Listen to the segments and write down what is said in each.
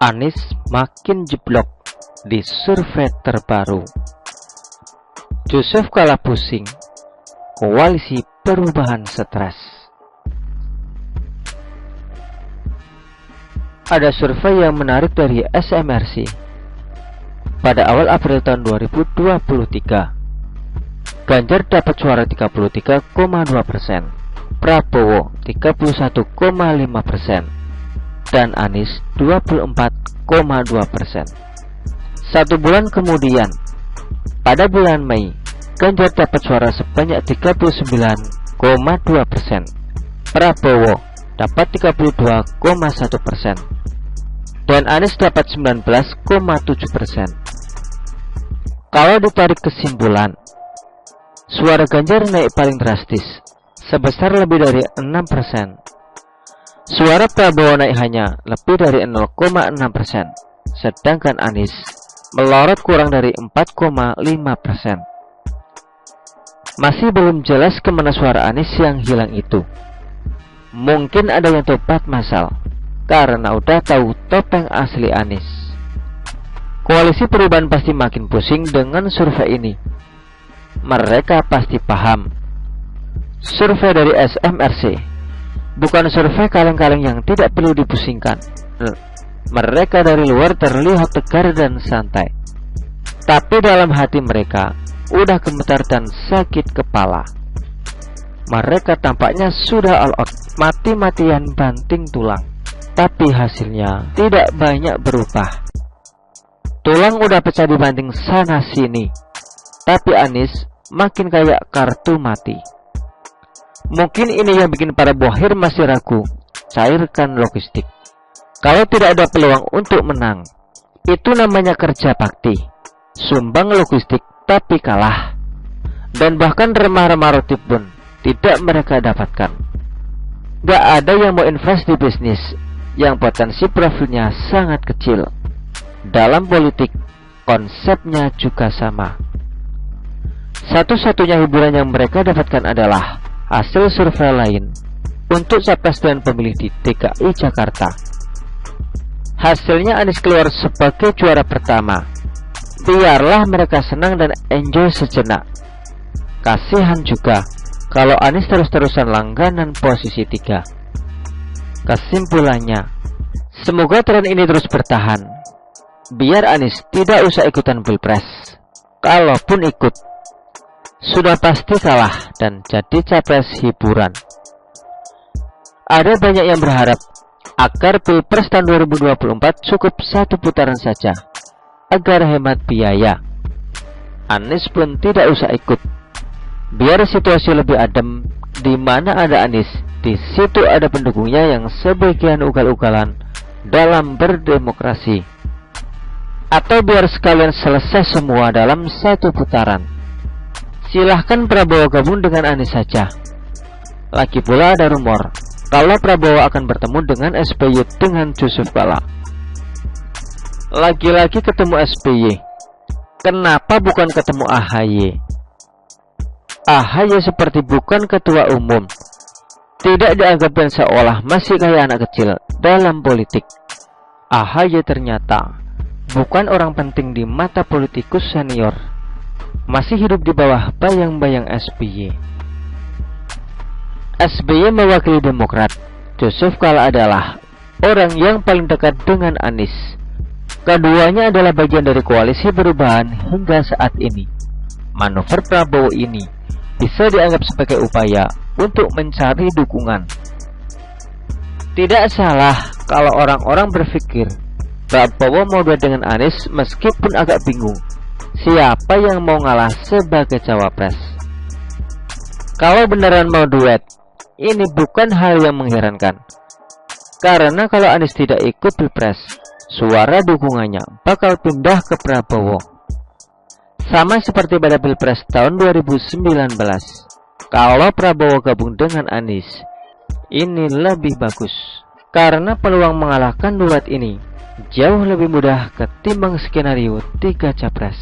Anies makin jeblok di survei terbaru. Yusuf kalah pusing, koalisi perubahan stres. Ada survei yang menarik dari SMRC. Pada awal April tahun 2023, Ganjar dapat suara 33,2%, Prabowo 31,5%, dan Anies 24,2%. 1 bulan kemudian, pada bulan Mei, Ganjar dapat suara sebanyak 39,2%, Prabowo dapat 32,1%, dan Anies dapat 19,7%. Kalau ditarik kesimpulan, suara Ganjar naik paling drastis, sebesar lebih dari 6%. Suara Prabowo naik hanya lebih dari 0,6%, sedangkan Anies melorot kurang dari 4,5%. Masih belum jelas kemana suara Anies yang hilang itu. Mungkin ada yang tobat masal, karena udah tahu topeng asli Anies. Koalisi perubahan pasti makin pusing dengan survei ini. Mereka pasti paham. Survei dari SMRC bukan survei kaleng-kaleng yang tidak perlu dipusingkan. Mereka dari luar terlihat tegar dan santai, tapi dalam hati mereka udah gemetar dan sakit kepala. Mereka tampaknya sudah all out, mati-matian banting tulang, tapi hasilnya tidak banyak berubah. Tulang udah pecah dibanting sana sini, tapi Anies makin kayak kartu mati. Mungkin ini yang bikin para bohir masih ragu. Cairkan logistik. Kalau tidak ada peluang untuk menang, itu namanya kerja bakti. Sumbang logistik tapi kalah. Dan bahkan remah-remah roti pun tidak mereka dapatkan. Gak ada yang mau invest di bisnis yang potensi profilnya sangat kecil. Dalam politik, konsepnya juga sama. Satu-satunya hiburan yang mereka dapatkan adalah hasil survei lain untuk capres dan pemilih di DKI Jakarta. Hasilnya Anies keluar sebagai juara pertama. Biarlah mereka senang dan enjoy sejenak. Kasihan juga kalau Anies terus-terusan langganan posisi 3. Kesimpulannya, semoga tren ini terus bertahan, biar Anies tidak usah ikutan pilpres. Kalaupun ikut, sudah pasti kalah dan jadi capres hiburan. Ada banyak yang berharap agar pilpres tahun 2024 cukup 1 putaran saja, agar hemat biaya. Anies pun tidak usah ikut, biar situasi lebih adem. Di mana ada Anies, di situ ada pendukungnya yang sebagian ugal-ugalan dalam berdemokrasi. Atau biar sekalian selesai semua dalam 1 putaran. Silahkan Prabowo gabung dengan Anies saja. Lagi pula ada rumor kalau Prabowo akan bertemu dengan SBY dengan Yusuf Kala. Lagi-lagi ketemu SBY. Kenapa bukan ketemu AHY? AHY seperti bukan ketua umum, tidak dianggap dan seolah masih kayak anak kecil dalam politik. AHY ternyata bukan orang penting di mata politikus senior, masih hidup di bawah bayang-bayang SBY. SBY mewakili Demokrat. Yusuf Kala adalah orang yang paling dekat dengan Anies. Keduanya adalah bagian dari koalisi perubahan hingga saat ini. Manuver Prabowo ini bisa dianggap sebagai upaya untuk mencari dukungan. Tidak salah kalau orang-orang berpikir Prabowo mau duet dengan Anies, meskipun agak bingung siapa yang mau ngalah sebagai cawapres. Kalau beneran mau duet, ini bukan hal yang mengherankan. Karena kalau Anies tidak ikut pilpres, suara dukungannya bakal pindah ke Prabowo. Sama seperti pada pilpres tahun 2019. Kalau Prabowo gabung dengan Anies, ini lebih bagus. Karena peluang mengalahkan duet ini jauh lebih mudah ketimbang skenario 3 capres.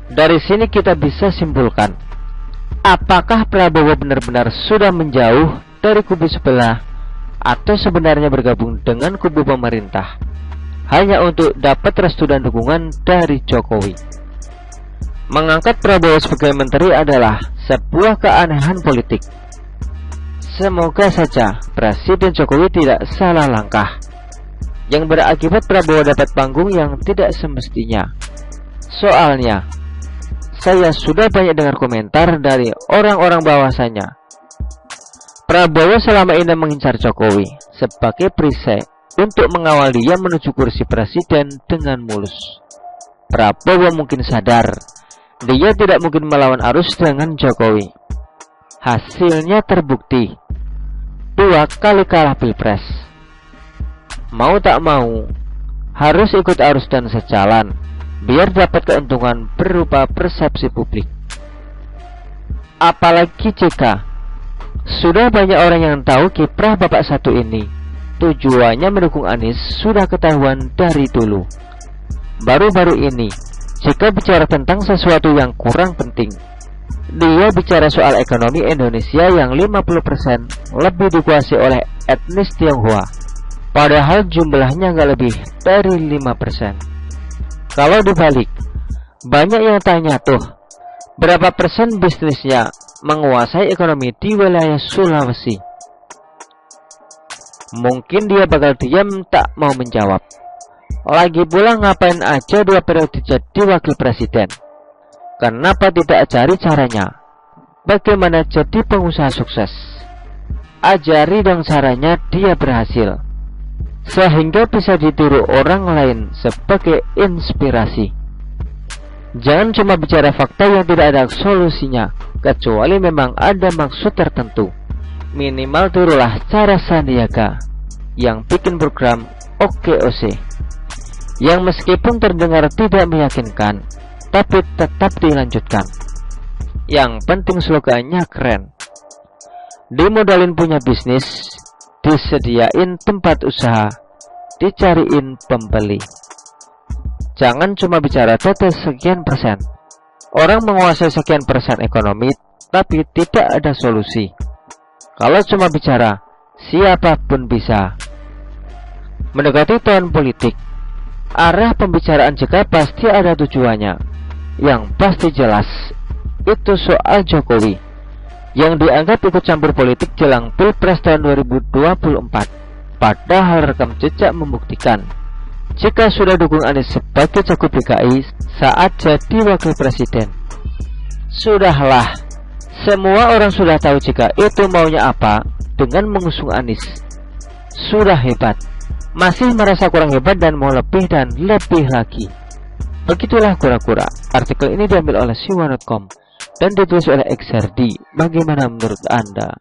Dari sini kita bisa simpulkan, apakah Prabowo benar-benar sudah menjauh dari kubu sebelah atau sebenarnya bergabung dengan kubu pemerintah hanya untuk dapat restu dan dukungan dari Jokowi. Mengangkat Prabowo sebagai menteri adalah sebuah keanehan politik. Semoga saja Presiden Jokowi tidak salah langkah, yang berakibat Prabowo dapat panggung yang tidak semestinya. Soalnya, saya sudah banyak dengar komentar dari orang-orang bahwasanya Prabowo selama ini mengincar Jokowi sebagai perisai untuk mengawal dia menuju kursi presiden dengan mulus. Prabowo mungkin sadar dia tidak mungkin melawan arus dengan Jokowi. Hasilnya terbukti, 2 kali kalah pilpres. Mau tak mau harus ikut arus dan sejalan biar dapat keuntungan berupa persepsi publik. Apalagi jika sudah banyak orang yang tahu kiprah bapak satu ini tujuannya mendukung Anies sudah ketahuan dari dulu. Baru-baru ini jika bicara tentang sesuatu yang kurang penting, dia bicara soal ekonomi Indonesia yang 50% lebih dikuasai oleh etnis Tionghoa, padahal jumlahnya nggak lebih dari 5%. Kalau dibalik, banyak yang tanya tuh, berapa persen bisnisnya menguasai ekonomi di wilayah Sulawesi? Mungkin dia bakal diam tak mau menjawab. Lagi pula ngapain aja 2 periode jadi wakil presiden? Kenapa tidak cari caranya? Bagaimana jadi pengusaha sukses? Ajari dong caranya dia berhasil, sehingga bisa ditiru orang lain sebagai inspirasi. Jangan cuma bicara fakta yang tidak ada solusinya, kecuali memang ada maksud tertentu. Minimal tirulah cara Sandiaga yang bikin program OKOC, yang meskipun terdengar tidak meyakinkan, tapi tetap dilanjutkan. Yang penting slogannya keren. Dimodalin punya bisnis, disediain tempat usaha, dicariin pembeli. Jangan cuma bicara data sekian persen. Orang menguasai sekian persen ekonomi, tapi tidak ada solusi. Kalau cuma bicara, siapapun bisa. Mendekati tahun politik, arah pembicaraan juga pasti ada tujuannya. Yang pasti jelas, itu soal Jokowi, yang dianggap ikut campur politik jelang Pilpres tahun 2024. Padahal rekam jejak membuktikan, jika sudah dukung Anies sebagai cagup DKI saat jadi wakil presiden. Sudahlah, semua orang sudah tahu jika itu maunya apa dengan mengusung Anies. Sudah hebat, masih merasa kurang hebat dan mau lebih dan lebih lagi. Begitulah kura-kura. Artikel ini diambil oleh siwa.com dan ditulis oleh XRD. Bagaimana menurut Anda?